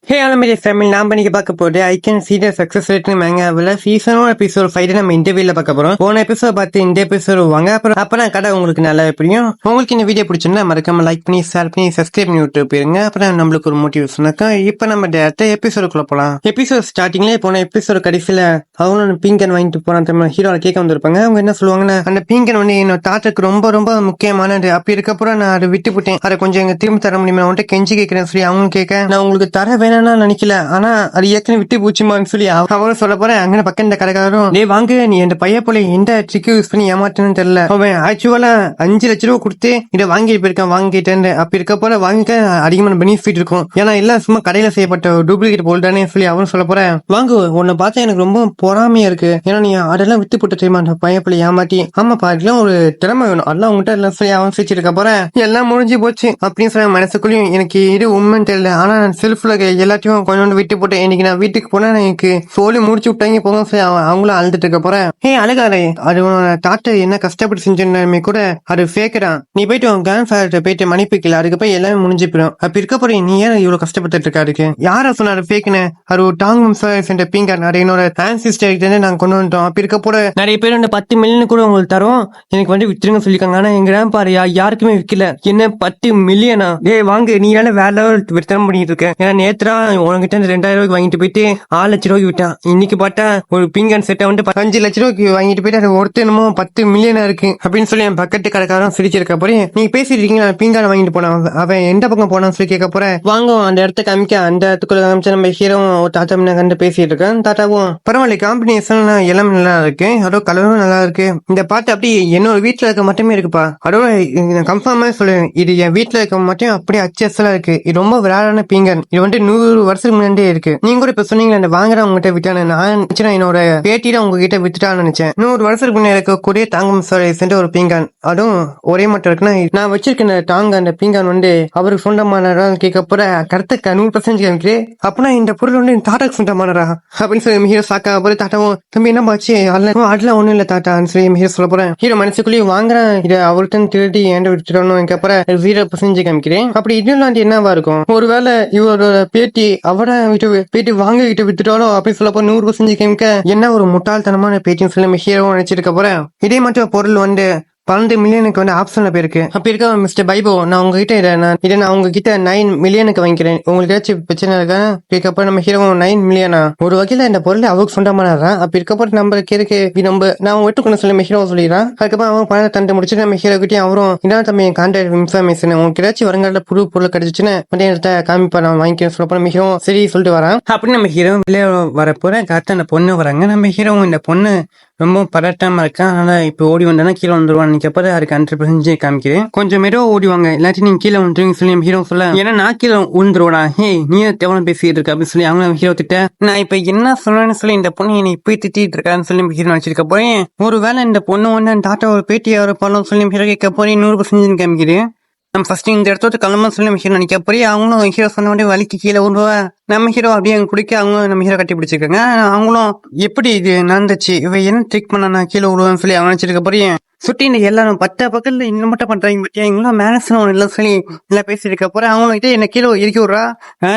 ஹே ஆலமேடியா family நாம் இன்னைக்கு பார்க்க போது I can see the success rate மேங்காவில் சீசன் 1 எபிசோட் 5 நம்ம இன்டர்வியூல பார்க்க போறோம். போன எபிசோட் பார்த்து இந்த எபிசோட் வாங்க அப்புறம் கடை உங்களுக்கு நல்லா புரியும். உங்களுக்கு இந்த வீடியோ பிடிச்சிருந்தா மறக்காம லைக் பண்ணி ஷேர் பண்ணி சப்ஸ்கிரைப் பண்ணி விட்டு போயிருங்க. அப்புறம் நம்மளுக்கு ஒரு மோட்டிவேஷன் இருக்கும். இப்போ நம்ம டேரக்டா எபிசோடுக்குள்ள போலாம். எபிசோட் ஸ்டார்டிங்லேயே போன எபிசோட் கடைசியில அவங்க பிங்கன் வாங்கிட்டு போன ஹீரோல கேட்க வந்திருப்பாங்க. அவங்க என்ன சொல்லுவாங்கன்னா, அந்த பிங்கன் வந்து என்னோட தாத்தாக்கு ரொம்ப ரொம்ப முக்கியமானது. அப்படி இருக்கப்பறம் நான் அதை விட்டு போட்டேன். அதை கொஞ்சம் எங்க திரும்ப தர முடியுமா, அவன்கிட்ட கெஞ்சி கேட்கிறேன் சொல்லி அவங்க கேட்க, நான் உங்களுக்கு தர வேணாம் நினைக்கல, ஆனா அது ஏற்கனவே விட்டு போச்சுமான்னு சொல்லி அவரும் சொல்ல போறேன். அங்க பக்கம் இந்த கடைக்காரரும், டே வாங்க, நீ என் பைய போல எந்த ட்ரிக் யூஸ் பண்ணி ஏமாற்றணும்னு தெரியல, அவன் ஆக்சுவலா 5 லட்ச ரூபா கொடுத்து இதை வாங்கிட்டு போயிருக்கான், வாங்கிட்டேன். அப்படி இருக்க போல வாங்கிக்க அதிகமான பெனிஃபிட் இருக்கும், ஏன்னா எல்லாம் சும்மா கடையில செய்யப்பட்ட டூப்ளிகேட் போல்டானே சொல்லி அவரும் சொல்ல போறேன். வாங்க, உன்னை பார்த்தா எனக்கு ரொம்ப பொறாமையா இருக்கு, ஏன்னா நீ அதெல்லாம் விட்டு போட்டு தெரியுமா அந்த பைய போல ஏமாட்டி. ஆமாப்பா, அதெல்லாம் ஒரு திறமை வேணும், அதெல்லாம் உங்ககிட்ட எல்லாம் சொல்லி அவன் சிரிச்சிருக்க போறேன். எல்லாம் முடிஞ்சு போச்சு அப்படின்னு சொல்ல மனசுக்குள்ளயும் எனக்கு இது உண்மைன்னு தெரியல, ஆனா செல்ஃப்ல எல்லாத்தையும் கொஞ்சோண்டு விட்டு போட்டு இன்னைக்கு நான் வீட்டுக்கு போனா எனக்கு சொல்லி முடிச்சு விட்டாங்க போங்க, அவங்களும் அழுதுட்டு இருக்க போறேன். அழகாரே, அது தாத்தா என்ன கஷ்டப்பட்டு செஞ்சோமே கூட அது ஃபேக்கதான், நீ போயிட்டு உன் கிராண்ட் ஃபாதர்ட்ட போயிட்டு மன்னிப்புக்கல, அதுக்கு போய் எல்லாமே முடிஞ்சு போயிடும். அப்படி இருக்க போற நீ ஏன் இவ்வளவு கஷ்டப்பட்டு இருக்கா? அதுக்கு யாரா சொன்னாரு ஃபேக்குன்னு? அது ஒரு டாங்கும் சென்ற பிங்கர், அது என்னோட ஆன்சிஸ்டர் நாங்க கொண்டு வந்துட்டோம். அப்படி இருக்க போற நிறைய பேர் அந்த 10 மில்லியன் கூட உங்களுக்கு தரோம், எனக்கு வந்து வித்துருங்க சொல்லிருக்காங்க, ஆனா எங்க கிராண்ட் பாரு யாருக்குமே விற்கல. என்ன 10 மில்லியனா? டே வாங்க, நீ வேலை வேலை வித்தனம் பண்ணிட்டு இருக்க. ஏன்னா நேத்ரா உனக்கிட்ட 2000 ரூபாய்க்கு வாங்கிட்டு போயிட்டு 6 லட்ச ரூபாய்க்கு விட்டான். இன்னைக்கு பார்த்தா ஒரு பிங்கன் செட்டை வந்து 5 லட்ச ரூபாய்க்கு வாங்கிட்டு போயிட்டு அது ஒருத்தனமோ 10 மில்லியனா இருக்கு அப்படின்னு சொல்லி என் பக்கத்து கடைக்காரன் சிரிச்சிருக்க போறேன். நீங்க பேசிட்டு இருக்கீங்க, பிங்கான வாங்கிட்டு போனான், அவன் எந்த பக்கம் போனான்னு சொல்லி கேட்க போறேன். வாங்க அந்த இடத்த காமிக்க, அந்த இடத்துக்குள்ள காமிச்சா நம்ம ஹீரோ தாத்தா கண்டு பேசிட்டு இருக்கேன். தாத்தாவும் பரவாயில்ல, காம்பினேஷன் எல்லாம் நல்லா இருக்கு, அதோ கலரும் நல்லா இருக்கு, இந்த பாட்டு அப்படி என்னோட வீட்டுல இருக்க மட்டுமே இருக்குப்பா, அதோட கன்ஃபார்மா சொல்லுவேன், இது என் வீட்டுல இருக்க மட்டும் அப்படியே அச்சஸ்லாம் இருக்கு, இது ரொம்ப விளையாடான பிங்கன், இது வந்து 100 வருஷத்துக்கு முன்னாடியே இருக்கு. நீங்க கூட இப்ப சொன்னீங்களா இந்த வாங்குற உங்ககிட்ட விட்டானு, நான் நினைச்சேன் என்னோட பேட்டியில உங்ககிட்ட வித்துட்டான்னு நினைச்சேன். 100 வருஷத்துக்கு முன்னாடி இருக்கக்கூடிய தாங்கும் சென்ற ஒரு பீங்கான், அதுவும் ஒரே மட்டும் இருக்குன்னா நான் வச்சிருக்கேன் தாங்க அந்த பீங்கான் வந்து அவருக்கு சொந்தமானதா கேட்க போற கருத்துக்கு 100% கேட்கிறேன். அப்படின்னா இந்த பொருள் வந்து தாட்டாக்கு சொந்தமானரா அப்படின்னு சொல்லி ஹீரோ சாக்கா போய் தாட்டாவும், தம்பி என்ன பாச்சு அதெல்லாம் ஒண்ணும் இல்ல தாட்டான்னு சொல்லி ஹீரோ சொல்ல போறேன். ஹீரோ மனசுக்குள்ளேயும் வாங்குறேன், இதை அவர்கிட்ட திருடி ஏண்ட விட்டுட்டோம்னு கேட்பற 0% காமிக்கிறேன். அப்படி இதெல்லாம் என்னவா இருக்கும்? ஒருவேளை இவரோட பேட்டி அவட பேட்டி வாங்கிட்டு வித்துட்டாலும் அப்படின்னு சொல்லப்போ 100% கேமிக்க என்ன ஒரு முட்டாள்தனமான பேட்டின்னு சொல்லி ஹீரோ நினைச்சிருக்க போறேன். இதே மட்டும் பொருள் வந்து 12 மில்லியனுக்கு வந்து ஆப்ஷன்ல போயிருக்கு. அப்படி இருக்க மிஸ்டர் பைபோ, நான் உங்ககிட்ட இதை நான் உங்ககிட்ட 9 மில்லியனுக்கு வாங்கிக்கிறேன், உங்களுக்கு ஏதாச்சும் பிரச்சனை இருக்கா? இருக்கப்போ நம்ம ஹீரோ 9 மில்லியனா? ஒரு வகையில இந்த பொருள் அவருக்கு சொந்தமானதான். அப்படி இருக்கப்போ நம்ம கேருக்கு நம்ம நான் வெட்டுக்கணும் சொல்லி ஹீரோ சொல்லிடுறான். அதுக்கப்புறம் அவன் பணத்தை தண்டு முடிச்சுட்டு நம்ம ஹீரோ கிட்டே அவரும் இதான் தம்பி கான்டாக்ட் இன்ஃபர்மேஷன், உங்களுக்கு ஏதாச்சும் வருங்கால புது பொருள் கிடைச்சிச்சுன்னு மத்திய காமிப்பா, நான் வாங்கிக்கிறேன் சொல்லப்போ நம்ம ஹீரோ சரி சொல்லிட்டு வரான். அப்படின்னு நம்ம ஹீரோ வெளியே வர போற கரெக்டா அந்த பொண்ணு வராங்க. நம்ம ஹீரோ இந்த பொண்ணு ரொம்ப பதட்டமா இருக்கான், அதனால இப்ப ஓடி வந்தா கீழே வந்துருவான்னு நினைக்கப்ப அதுக்கு 100% காமிக்கிறேன். கொஞ்சம் மெதுவா ஓடிவாங்க, இல்லாட்டி நீங்க கீழே வந்துருவீங்க சொல்லி ஹீரோ சொல்ல, ஏன்னா நான் கீழே உழுந்துருவா, ஹே நீ தேவன பேசிட்டு இருக்க அப்படின்னு சொல்லி அவங்க ஹீரோ திட்ட, நான் இப்ப என்ன சொல்றேன்னு சொல்லி இந்த பொண்ணு என்னை இப்படி திட்டிட்டு இருக்கான்னு சொல்லி ஹீரோ நினைச்சிருக்க போறேன். ஒருவேளை இந்த பொண்ணு ஒன்னு டாட்டா ஒரு பேட்டி அவர் பண்ணலாம் சொல்லி ஹீரோ கேட்க போறேன். 100% காமிக்கிறேன். நம்ம ஃபர்ஸ்ட் இந்த இடத்தோட கிளம்ப சொல்லி நம்ம ஹீரோ நினைக்க போய் அவங்களும் ஹீரோ சொன்ன உடனே வலிக்கு கீழே விடுவா. நம்ம ஹீரோ அப்படியே அங்க குடிக்க அவங்க நம்ம ஹீரோ கட்டி பிடிச்சிருக்காங்க. அவங்களும் எப்படி இது நடந்துச்சு, இவ என்ன ட்ரிக் பண்ண நான் கீழே விடுவேன்னு சொல்லி அவங்க நினைச்சிருக்க போறேன். சுட்டி இந்த எல்லாரும் 10 பக்கத்துல இன்னும் மட்டும் பண்றாங்க பத்தியா, இவங்களும் மேனஸ் இல்லை சொல்லி எல்லாம் பேசிட்டு இருக்க போறேன். அவங்ககிட்ட என்ன கீழே இறக்கி விடுறா,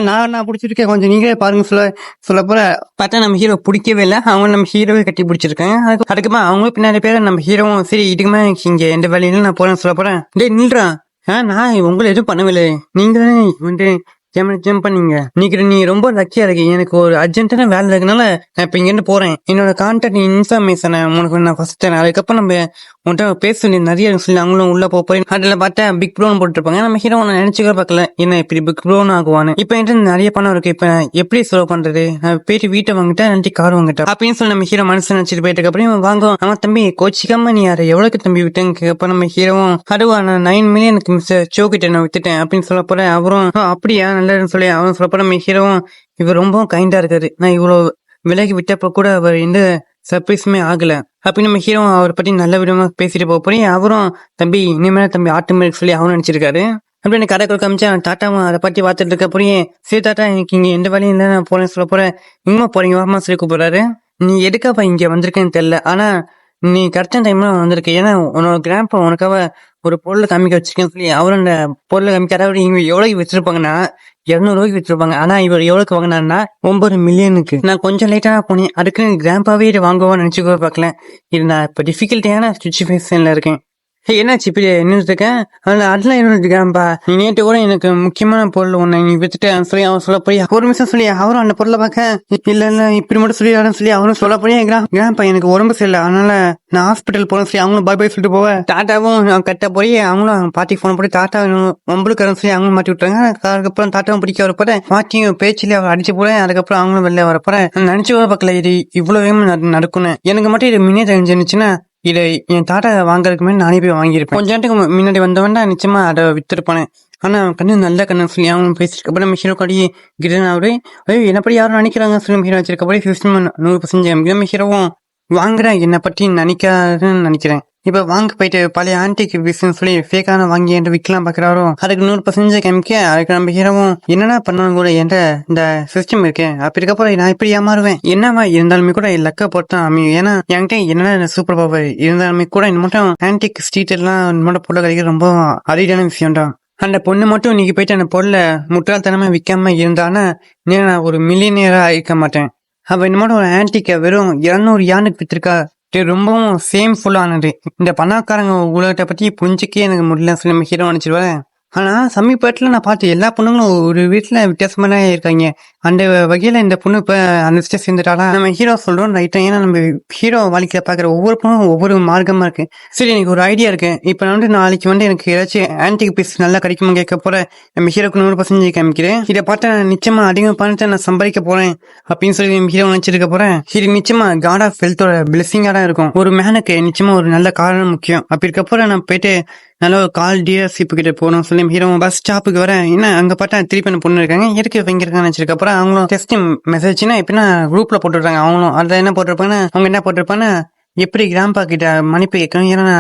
நான் பிடிச்சிருக்கேன், கொஞ்சம் நீங்களே பாருங்க சொல்ல போற பார்த்தா நம்ம ஹீரோ பிடிக்கவே இல்லை. அவங்க நம்ம ஹீரோவே கட்டி பிடிச்சிருக்காங்க. அதுக்கப்புறம் அவங்களும் பின்னாடி பேர் நம்ம ஹீரோவும் சரி இதுக்குமே இங்க எந்த வேலையிலும் நான் போறேன்னு சொல்ல போறேன். டே நில்றான், நான் உங்களை எதுவும் பண்ணவில்லை, நீங்க தானே வந்து ஜம்ப் பண்ணீங்க, நீ ரொம்ப லக்கியா இருக்கு, எனக்கு ஒரு அர்ஜென்ட்டான வேலை இருக்கனால நான் இப்ப இங்க இருந்து போறேன், என்னோட கான்டாக்ட் இன்ஃபர்மேஷனை உனக்கு நான் ஃபர்ஸ்ட் தரேன், அதுக்கப்புறம் நம்ம உன்கிட்ட பேச நிறைய சொல்லி அவங்களும் உள்ள போறேன். அதுல பார்த்தா பிக் ப்ரோன் போட்டுருப்பாங்க. நம்ம ஹீரோ நினைச்சுக்க பார்க்கல என்ன இப்படி பிக் ப்ரோன் ஆகுவான்னு. இப்ப என்கிட்ட நிறைய பணம் இருக்கு, இப்ப எப்படி செலவு பண்றது, நான் போயிட்டு வீட்டை வாங்கிட்டா நன்றி கார் வாங்கிட்டேன் அப்படின்னு சொல்லி நம்ம ஹீரோ மனசு நினைச்சிட்டு போயிட்டு அப்புறம் வாங்குவோம். அவன் தம்பி கோச்சிக்காம நீ அதை எவ்வளவுக்கு தம்பி விட்டேன்னு அப்ப நம்ம ஹீரோவும் அதுவா நான் 9 மில்லியனுக்கு மிஸ்டர் சோக்கிட்ட நான் வித்துட்டேன் அப்படின்னு சொல்ல போறேன். அவரும் அப்படியா நல்லதுன்னு சொல்லி அவன் சொல்ல போற நம்ம ஹீரோவும் இவர் ரொம்பவும் கைண்டா இருக்காரு, நான் இவ்வளவு விலைக்கு விட்டப்ப கூட அவர் எந்த சர்ப்ரைஸுமே ஆகல அப்படின்னு நம்ம ஹீரோ அவரை பத்தி நல்ல விதமா பேசிட்டு போறேன். அவரும் தம்பி இனிமேல தம்பி ஆட்டோமேட்டிக் சொல்லி அவனும் நினைச்சிருக்காரு. அப்படின்னு கடைக்குள்ள காமிச்சா டாட்டாவும் அதை பத்தி பார்த்துட்டு இருக்க போறேன். சரி தாத்தா எனக்கு இங்க எந்த வேலையும் இல்லை, நான் போறேன்னு சொல்ல போறேன். இங்க போறீங்க வாமா சொல்லி கூப்பிடுறாரு. நீ எதுக்காப்பா இங்க வந்திருக்கேன்னு தெரியல, ஆனா நீ கரெக்டான டைம்ல வந்திருக்கு. ஏன்னா உன்னோட கிராண்ட்பா உனக்காக ஒரு பொருளை காமிக்க வச்சிருக்கேன்னு சொல்லி அவரும் அந்த பொருளை காமிக்க, அதாவது இவங்க எவ்வளவுக்கு வித்திருப்பாங்கன்னா 200 வித்திருப்பாங்க. ஆனா இவர் எவ்வளவுக்கு வாங்கினாருன்னா 9 மில்லியனுக்கு. நான் கொஞ்சம் லேட்டா போனேன், அதுக்கு கிராண்ட்பாவே இது வாங்குவான்னு நினைச்சு கூட பார்க்கல. இது நான் இப்ப டிஃபிகல்ட்டியான சுச்சுவேஷன்ல இருக்கேன். என்னாச்சு இப்படி நின்றுட்டு இருக்கேன்? அதெல்லாம் இருக்காம்பா. நீ நேற்று கூட எனக்கு முக்கியமான பொருள் ஒண்ணு நீ வித்துட்டு சொல்லி அவன் சொல்ல போய் ஒரு நிமிஷம் சொல்லி அவரும் அந்த பொருளை பார்க்க இல்ல இப்படி மட்டும் சொல்லி அவரும் சொல்ல போய் கிராம்பா எனக்கு உடம்பு சரியில்லை, அதனால நான் ஹாஸ்பிட்டல் போறேன் சொல்லி அவங்களும் பாய் சொல்லிட்டு போவேன். டாட்டாவும் கட்ட போய் அவங்களும் பாட்டிக்கு போன போய் டாட்டா ஒம்பளுக்கு சொல்லி அவங்களும் மாட்டி விட்டாங்க. அதுக்கப்புறம் டாட்டாவும் பிடிக்க வரப்போறேன், பாட்டியும் பேச்சிலே அவர் அடிச்சு போறேன். அதுக்கப்புறம் அவங்களும் வெளில வரப்போறேன். நினைச்சு கூட பார்க்கல இது இவ்வளவு வேகமா நடக்கும்னு. எனக்கு மட்டும் இது மின்னே தெரிஞ்சிருந்துச்சுன்னா இதை என் தாத்தா வாங்குறதுக்கு முன்னாடி நானே போய் வாங்கியிருப்பேன். கொஞ்ச நேரத்துக்கு முன்னாடி வந்தவன்டா நிச்சயமா அதை வித்துருப்பானே. ஆனா கண்ணு நல்ல கண்ணு சொல்லி அவன் பேசிட்டு அப்புறம் ஹீரோ கடி கிரன் அவரு என்னப்படி யாரும் நினைக்கிறாங்க சொல்லி ஹீரோ வச்சிருக்கப்படி 100% ஹீரோவும் வாங்குறேன் என்னை பற்றி நினைக்காதுன்னு நினைக்கிறேன். இப்ப வாங்க போயிட்டு பழைய ஆன்டிக் பிசினஸ் சொல்லி ஃபேக்கான வாங்கி என்று விற்கலாம் பாக்குறாரோ, அதுக்கு 100% காமிக்க அதுக்கு நம்ம ஹீரோவும் என்னன்னா பண்ணணும் கூட என்ற இந்த சிஸ்டம் இருக்கு. அப்படி இருக்கப்போ நான் இப்படி ஏமாறுவேன். என்னவா இருந்தாலுமே கூட லக்க பொறுத்தான் அமையும். ஏன்னா என்கிட்ட என்னன்னா சூப்பர் பவர் இருந்தாலுமே கூட இந்த மட்டும் ஆன்டிக் ஸ்ட்ரீட் எல்லாம் மட்டும் பொருள் கிடைக்க ரொம்ப அரிதான விஷயம் தான். அந்த பொண்ணு மட்டும் இன்னைக்கு போயிட்டு அந்த பொருளை முட்டாள்தனமா விற்காம இருந்தானா நான் ஒரு மில்லியனியரா இருக்க மாட்டேன். அவ என்னமோட ஒரு ஆன்டிக்க வெறும் 200 யானுக்கு வித்திருக்கா. ரொம்பவும் சேம்ஃபுல்லானது. இந்த பணக்காரங்க உலகத்தை பத்தி புரிஞ்சுக்கே எனக்கு முடியல சொல்லி ஹீரோ நினைச்சிருவேன். ஆனா சமீபத்துல நான் பார்த்து எல்லா பொண்ணுங்களும் ஒரு வீட்டுல வித்தியாசமா தான் இருக்காங்க. அந்த வகையில இந்த பொண்ணு இப்ப அந்த ஸ்டேஜ் சேர்ந்துட்டாளா நம்ம ஹீரோ சொல்றோம் ரைட்டா. ஏன்னா நம்ம ஹீரோ வாழ்க்கையில பாக்குற ஒவ்வொரு பொண்ணும் ஒவ்வொரு மார்க்கமா இருக்கு. சரி எனக்கு ஒரு ஐடியா இருக்கு. இப்ப நான் நாளைக்கு எனக்கு ஏதாச்சும் ஆன்டிக் பீஸ் நல்லா கிடைக்குமா கேட்க போறேன். நம்ம ஹீரோக்கு 100% காமிக்கிறேன். இதை பார்த்தா நிச்சயமா அதிகமா பணத்தை நான் சம்பாதிக்க போறேன் அப்படின்னு சொல்லி ஹீரோ நினைச்சிருக்க போறேன். இது நிச்சயமா காட் ஆஃப் ஹெல்த்தோட பிளெஸிங்கா தான் இருக்கும். ஒரு மேனுக்கு நிச்சயமா ஒரு நல்ல காரணம் முக்கியம். அப்படி இருக்கப்போ நான் போயிட்டு நல்ல ஒரு கால் டீலர்ஷிப் கிட்ட போகணும் சொல்லி ஹீரோ பஸ் ஸ்டாப்புக்கு வரேன். என்ன அங்க பார்த்தா திருப்பி பொண்ணு இருக்காங்க, எதுக்கு இங்க இருக்கான்னு நினைச்சிருக்க அப்புறம் அவங்களும் டெஸ்ட் மெசேஜ்னா எப்படின்னா குரூப்ல போட்டுருக்காங்க. அவங்களும் அதுல என்ன போட்டிருப்பாங்கன்னா அவங்க என்ன போட்டிருப்பாங்கன்னா எப்படி கிராம்பா கிட்ட மன்னிப்பு கேட்கணும், ஏன்னா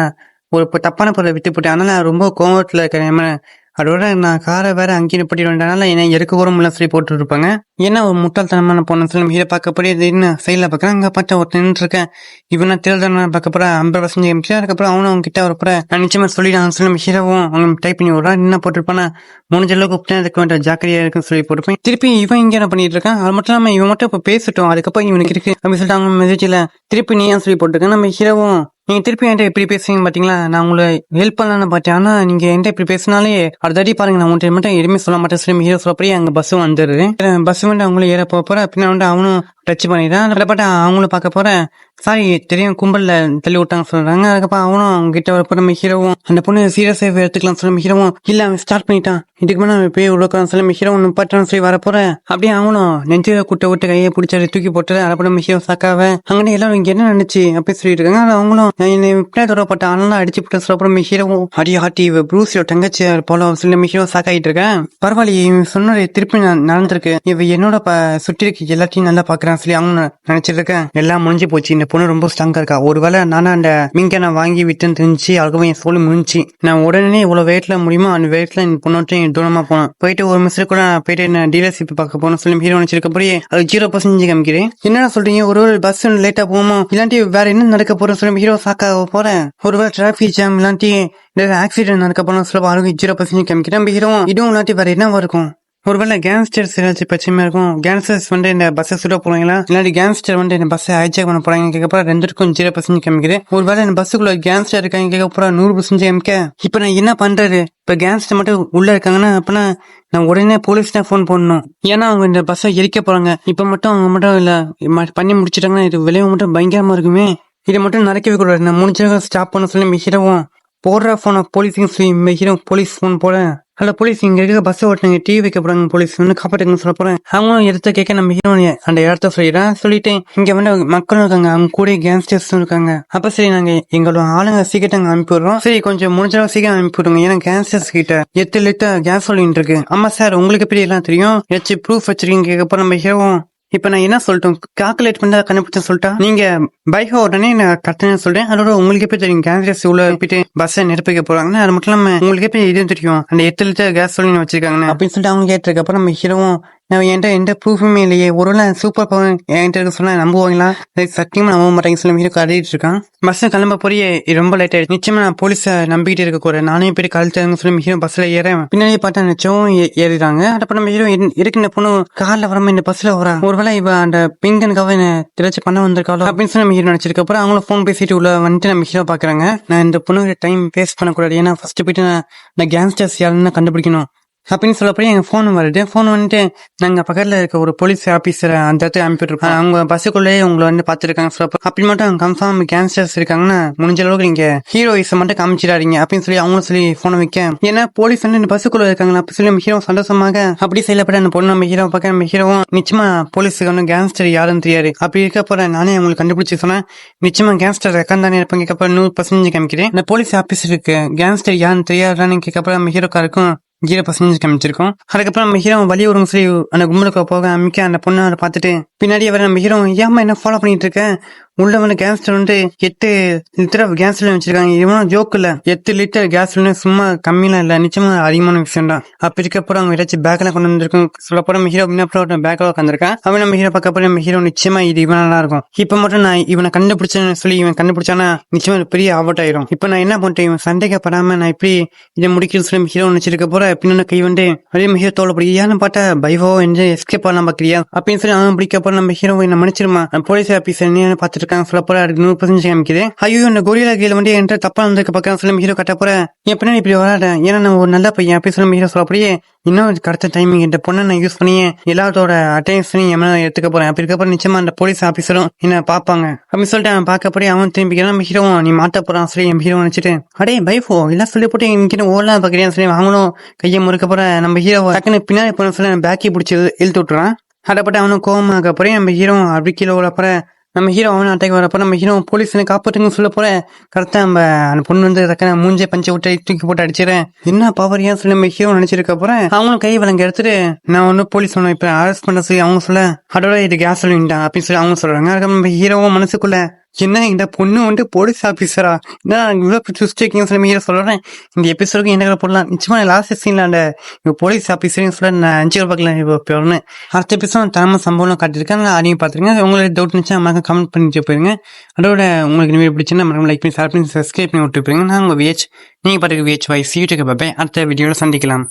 ஒரு தப்பான பொருளை விட்டு போட்டேன், அதனால ரொம்ப கோவத்துல இருக்கேன், அதோட நான் காரை வேற அங்கேயும் பட்டி வந்தனால என்ன எடுக்க கூட முடியல சொல்லி போட்டு இருப்பாங்க. ஏன்னா ஒரு முட்டாள்தனமான பொண்ணு சொல்லி ஹீரோ பார்க்க போய் என்ன சைட்ல பாக்குறேன். அங்க பார்த்து ஒருத்தர் நின்று இருக்கேன். இவனா தேர்தல் பார்க்க போற 50% அதுக்கப்புறம் அவனும் அவங்க கிட்ட வரப்போற நான் நிச்சயமா சொல்லிடான் சொல்லி ஹீரோவும் அவங்க டைப் பண்ணி விடுறான். என்ன போட்டிருப்பானா முடிஞ்ச அளவுக்கு இருக்க வேண்டிய ஜாக்கிரதையா இருக்குன்னு சொல்லி போட்டுருப்பேன். திருப்பி இவன் இங்க என்ன பண்ணிட்டு இருக்கான். அது மட்டும் இல்லாம இவன் மட்டும் இப்ப பேசிட்டோம், அதுக்கப்புறம் இவனுக்கு இருக்கு அப்படின்னு சொல்லிட்டு அவங்க மெசேஜ்ல திருப்பி நீ ஏன் சொல்லி போட்டிருக்கேன். நம்ம ஹீரோவும் நீங்க திருப்பி என்கிட்ட இப்படி பேசுறீங்க பாத்தீங்களா, நான் உங்களை ஹெல்ப் பண்ணலான்னு பார்த்தேன், ஆனா நீங்க என்கிட்ட இப்படி பேசினாலே அடுத்தடி பாருங்க நான் உங்கள்கிட்ட மட்டும் எதுவுமே சொல்ல மாட்டேன் சொல்லி ஹீரோ சொல்லப்படியே அங்க பஸ்ஸும் வந்துடுது. பஸ் வந்து அவங்களும் ஏற போற பின்ன அவனும் டச் பண்ணிடுறான். அதை அவங்களும் பார்க்க போறேன். சாரி தெரியும் கும்பல்ல தள்ளி விட்டாங்க சொல்றாங்க. அதுக்கப்புறம் அவனும் அவங்க கிட்ட வரப்போ நம்ம ஹீரோவும் அந்த பொண்ணு சீரியஸா எடுத்துக்கலாம் சொல்லி ஹீரோவும் இல்ல அவன் ஸ்டார்ட் பண்ணிட்டான், இதுக்கு மேலே போய் உடக்கலாம் சொல்லி ஹீரோவும் நிப்பாட்டான்னு சொல்லி வரப்போறேன். அப்படியே அவனும் நெஞ்சில குட்ட விட்டு கையை பிடிச்சாரு தூக்கி போட்டு அதை நம்ம ஹீரோ சாக்காவ அங்கே எல்லாரும் இங்க என்ன நினைச்சு அப்படி சொல்லிட்டு இருக்காங்க. அது அவங்களும் என்னை தொடரப்பட்ட அதனால அடிச்சு போட்டு சொல்றப்ப ஹீரோவும் அடி ஆட்டி ப்ரூஸியோ தங்கச்சி போல சொல்லி நம்ம ஹீரோ சாக்காயிட்டு இருக்கேன். பரவாயில்ல இவன் சொன்னது திருப்பி நடந்திருக்கு, இவ என்னோட சுற்றி இருக்கு எல்லாத்தையும் நல்லா பாக்குறான் சொல்லி அவங்க நினைச்சிட்டு இருக்கேன். எல்லாம் முடிஞ்சு போச்சு, இந்த பொண்ணு ரொம்ப ஸ்ட்ராங்கா இருக்கா. ஒருவேளை நானா அந்த மிங்க நான் வாங்கி விட்டுன்னு தெரிஞ்சு அதுக்கப்புறம் என் சொல்லி முடிஞ்சு நான் உடனே இவ்வளவு வெயிட்ல முடியுமோ அந்த வெயிட்ல இந்த பொண்ணு தூரமா போனோம். போயிட்டு ஒரு மிஸ்டர் கூட போயிட்டு நான் டீலர்ஷிப் பார்க்க போனோம் சொல்லி ஹீரோ நினைச்சிருக்கப்படியே அது 0% காமிக்கிறேன். என்னடா சொல்றீங்க, ஒருவேளை பஸ் லேட்டா போகுமோ இல்லாட்டி வேற என்ன நடக்க போறோம் சொல்லி ஹீரோ சாக்கா போறேன். ஒருவேளை டிராபிக் ஜாம் இல்லாட்டி ஆக்சிடென்ட் நடக்க போனோம் சொல்ல அதுக்கு 0% காமிக்கிறேன். ஹீரோ இதுவும் இல்லாட்டி வேற என்னவா இருக்கும், ஒருவேளை கேங்ஸ்டர்ஸ் ஏதாச்சும் பிரச்சனையா இருக்கும். கேங்ஸ்டர்ஸ் வந்து இந்த பஸ்ஸை சுட போறாங்களா இல்லாட்டி கேங்ஸ்டர் வந்து இந்த பஸ்ஸை ஹைஜாக் பண்ண போறாங்க கேட்கப்போ ரெண்டுக்கும் 0% காமிக்கிறேன். ஒருவேளை இந்த பஸ்ஸுக்குள்ள கேங்ஸ்டர் இருக்காங்க கேட்கப்போ 100% காமிக்க. இப்ப நான் என்ன பண்றது, இப்ப கேங்ஸ்டர் மட்டும் உள்ள இருக்காங்கன்னா அப்பனா நான் உடனே போலீஸ் தான் போன் பண்ணணும். ஏன்னா அவங்க இந்த பஸ்ஸை எரிக்க போறாங்க. இப்ப மட்டும் அவங்க மட்டும் இல்ல பண்ணி முடிச்சிட்டாங்கன்னா இது விளைவு மட்டும் பயங்கரமா இருக்குமே. இதை மட்டும் நடக்கவே கூடாது, நான் முடிஞ்சாக ஸ்டாப் பண்ண சொல்லி ஹீரோவும் போடுற போன போலீஸுங்க சொல்லி ஹீரோ போலீஸ் போன் போட ஹலோ போலீஸ் இங்க இருக்க பஸ் ஓட்டுங்க டீ வைக்க போறாங்க போலீஸ் வந்து காப்பாட்டுங்கன்னு சொல்ல போறேன். அவங்களும் எடுத்த கேட்க நம்ம ஹீரோ அந்த இடத்த சொல்லிடுறேன். சொல்லிட்டு இங்க வந்து மக்களும் இருக்காங்க, அவங்க கூட கேங்ஸ்டர்ஸ் இருக்காங்க. அப்ப சரி நாங்க எங்களோட ஆளுங்க சீக்கிரம் அங்க அனுப்பிடுறோம். சரி கொஞ்சம் முடிஞ்சளவு சீக்கிரம் அனுப்பிவிடுங்க, ஏன்னா கேங்ஸ்டர்ஸ் கிட்ட 8 லிட்டர் கேஸ் சொல்லிட்டு இருக்கு. ஆமா சார் உங்களுக்கு எப்படி எல்லாம் தெரியும், ஏதாச்சும் ப்ரூஃப் வச்சிருக்கீங்க கேட்கப்போ நம்ம ஹீரோ இப்ப நான் என்ன சொல்லிட்டோம் கால்குலேட் பண்ணி கண்டுபிடிச்ச சொல்லிட்டா நீங்க பைக் உடனே நான் கட்டணம் சொல்றேன். அதோட உங்களுக்கு எப்படி தெரியும் கேஸ் உள்ள போயிட்டு பஸ்ஸை நிரப்பிக்க போறாங்கன்னா, அது மட்டும் இல்லாம உங்களுக்கு எப்படி இது தெரியும் அந்த 8 லிட்டர் கேஸ் சொல்லி வச்சிருக்காங்க அப்படின்னு சொல்லிட்டு அவங்க கேட்டிருக்க அப்புறம் நம்ம ஹீரோவும் நான் என்கிட்ட எந்த ப்ரூஃபுமே இல்லையே, ஒருவேளை சூப்பர் பவர் என்கிட்ட இருக்க சொன்னா நம்புவாங்களா? சத்தியமா நம்ப மாட்டாங்க சில ஹீரோ கட்டிட்டு இருக்கான். பஸ்ல கிளம்ப போறியே ரொம்ப லேட் ஆயிடுச்சு. நிச்சயமா நான் போலீஸை நம்பிக்கிட்டு இருக்க கூட நானே போய் கழுத்து சொல்லி ஹீரோ பஸ்ல ஏறேன். பின்னாடியே பார்த்தா நிச்சயம் ஏறிடுறாங்க. அப்புறம் நம்ம ஹீரோ இருக்கு இந்த பொண்ணு கார்ல வராம இந்த பஸ்ல வரா, ஒருவேளை இவ அந்த பிங்கனுக்காக என்ன திரைச்சு பண்ண வந்திருக்காளோ அப்படின்னு சொல்லி நம்ம ஹீரோ நினைச்சிருக்க அப்புறம் அவங்களும் ஃபோன் பேசிட்டு உள்ள வந்துட்டு நம்ம ஹீரோ பாக்குறாங்க. நான் இந்த பொண்ணு டைம் வேஸ்ட் பண்ணக்கூடாது, ஏன்னா ஃபர்ஸ்ட் போயிட்டு நான் கேங்ஸ்டர்ஸ் யாருன்னு கண்டுபிடிக்கணும் அப்படின்னு சொல்லப்போ எங்க ஃபோன் வருது. ஃபோன் வந்துட்டு நாங்க பக்கத்துல இருக்க ஒரு போலீஸ் ஆபீசரை அந்த இடத்துக்கு அனுப்பிட்டுருக்கோம், அவங்க பஸ்ஸுக்குள்ளேயே உங்களை வந்து பாத்துருக்காங்க சொல்லப்போ அப்படி மட்டும் கன்ஃபார்ம் கேங்ஸ்டர்ஸ் இருக்காங்கன்னா முடிஞ்ச அளவுக்கு நீங்க ஹீரோயிஸை மட்டும் காமிச்சிடாதீங்க அப்படின்னு சொல்லி அவங்களும் சொல்லி போனை வைக்க, ஏன்னா போலீஸ் வந்து இந்த பஸ்ஸுக்குள்ள இருக்காங்களா அப்படி சொல்லி நம்ம ஹீரோ சந்தோஷமாக அப்படி செயலப்பட அந்த பொண்ணு நம்ம ஹீரோ பார்க்க நம்ம ஹீரோவும் நிச்சயமா போலீஸுக்கு வந்து கேங்ஸ்டர் யாருன்னு தெரியாது, அப்படி இருக்கப்ப நானே அவங்களுக்கு கண்டுபிடிச்சி சொன்னேன் நிச்சயமா கேங்ஸ்டர் ரெக்கார்ட் தானே இருப்பாங்க. கேட்கப்ப 100% காமிக்கிறேன். இந்த போலீஸ் ஆபீசருக்கு கேங்ஸ்டர் யாருன்னு தெரியாதான்னு கேட்கப்ப நம்ம ஹீரோக்காருக்கும் 0% காமிச்சிருக்கோம். அதுக்கப்புறம் நம்ம ஹீரோ வழி ஒரு சரி அந்த கும்பலுக்கு போக அமைக்க அந்த பொண்ணை அதை பார்த்துட்டு பின்னாடியே வர நம்ம ஹீரோ ஏமா என்ன ஃபாலோ பண்ணிட்டு இருக்க, உள்ள வந்து கேஸ் வந்து 8 லிட்டர் கேஸ் வச்சிருக்காங்க, இவனும் ஜோக் இல்ல 8 லிட்டர் கேஸ் சும்மா கம்மியெல்லாம் இல்ல, நிச்சயமா அதிகமான விஷயம் தான். அப்ப இருக்கப்பறம் அவங்க ஏதாச்சும் பேக்ல கொண்டு வந்திருக்கும் சொல்லப்போ நம்ம ஹீரோ முன்னாடி பேக்ல உட்காந்துருக்கான். அவன் நம்ம ஹீரோ பார்க்க நம்ம ஹீரோ நிச்சயமா இது இவனா இருக்கும், இப்ப மட்டும் நான் இவனை கண்டுபிடிச்சேன்னு சொல்லி இவன் கண்டுபிடிச்சானா நிச்சயமா பெரிய ஆபத்து ஆயிரும். இப்ப நான் என்ன பண்ணிட்டேன், இவன் சண்டைக்கப்படாம நான் இப்படி இதை முடிக்கிறது சொல்லி ஹீரோ நினைச்சிருக்க போற பின்னாடி கை வந்து அதே ஹீரோ தோல்படி ஏன்னு பார்த்தா பைவோ என்று எஸ்கேப் பண்ணலாம் பாக்கிறியா அப்படின்னு சொல்லி அவன் பிடிக்கப்போ நம்ம ஹீரோ என்ன மன்னிச்சிருமா போலீஸ் ஆபீசர் என்ன பார்த்துட்டு சொல்லப்போற அதுக்கு 100% காமிக்குது. ஐயோ இந்த கொரில்லா கீழ வந்து என்கிட்ட தப்பா இருந்திருக்க பக்கம் சொல்லி ஹீரோ கட்ட போற என் பின்னாடி இப்படி வராட, ஏன்னா நான் ஒரு நல்ல பையன் அப்படி சொல்லி ஹீரோ சொல்லப்படியே இன்னும் கரெக்ட் டைமிங் இந்த பொண்ணை நான் யூஸ் பண்ணி எல்லாத்தோட அட்டென்ஷனையும் எம்னா எடுத்துக்க போறேன். அப்படி இருக்கப்ப நிச்சயமா அந்த போலீஸ் ஆபீசரும் என்ன பாப்பாங்க அப்படின்னு சொல்லிட்டு அவன் பார்க்கப்படியே அவன் திரும்பிக்கிறான். நம்ம ஹீரோ நீ மாட்ட போறான் சொல்லி என் ஹீரோ நினைச்சிட்டு அடே பைஃபோ எல்லாம் சொல்லி போட்டு இன்கிட்ட ஓடலாம் பாக்குறேன்னு சொல்லி வாங்கணும் கையை முறுக்க போற நம்ம ஹீரோ டக்குன்னு பின்னாடி போன சொல்லி பேக்கி பிடிச்சி இழுத்து விட்டுறான். அடப்பட்டு அவனும் கோவமாக போறேன். நம்ம ஹீரோ அப்படி கீழே உள்ள போற நம்ம ஹீரோ அவனை அட்டாக் வரப்போ நம்ம ஹீரோ போலீஸ் காப்பாற்றுங்கன்னு சொல்ல போற கரெக்டா நம்ம அந்த பொண்ணு வந்து மூஞ்சே பஞ்சை விட்டு தூக்கி போட்டு அடிச்சிடறேன். என்ன பவர் ஏன் சொல்லி நம்ம ஹீரோ நினைச்சிருக்க போறேன். அவங்களும் கை விலங்க எடுத்துட்டு நான் ஒன்னும் போலீஸ் ஒன்று இப்ப அரெஸ்ட் பண்ண சொல்லி அவங்க சொல்ல அதோட இது கேஸ் சொல்லிட்டான் அப்படின்னு சொல்லி அவங்க சொல்றாங்க. அதுக்கு நம்ம ஹீரோவும் மனசுக்குள்ள என்ன இந்த பொண்ணு வந்து போலீஸ் ஆபீசரா என்ன இவ்வளவு ட்விஸ்ட் சொல்லி ஹீரோ சொல்றேன். இந்த எபிசோடுக்கு என்ன போடலாம் நிச்சயமா லாஸ்ட் சீன்ல அந்த போலீஸ் ஆபீசரையும் சொல்ல நான் 5 பார்க்கலாம் இப்போ அடுத்த எபிசோட் தரமா சம்பவம் காட்டியிருக்கேன். அதையும் பாத்துருங்க. உங்களுக்கு டவுட் இருந்துச்சா மறக்காம கமெண்ட் பண்ணிட்டு போயிருங்க. அதோட உங்களுக்கு இந்த வீடியோ பிடிச்சுன்னா மறக்காம லைக் பண்ணி ஷேர் பண்ணி சப்ஸ்கிரைப் பண்ணி விட்டு போயிருங்க. நான் உங்க விஹெச், நீங்க பாட்டுக்கு விஹெச் வாய்ஸ் யூடியூப் பார்ப்பேன். அடுத்த வீடியோல சந்திக்கலாம்.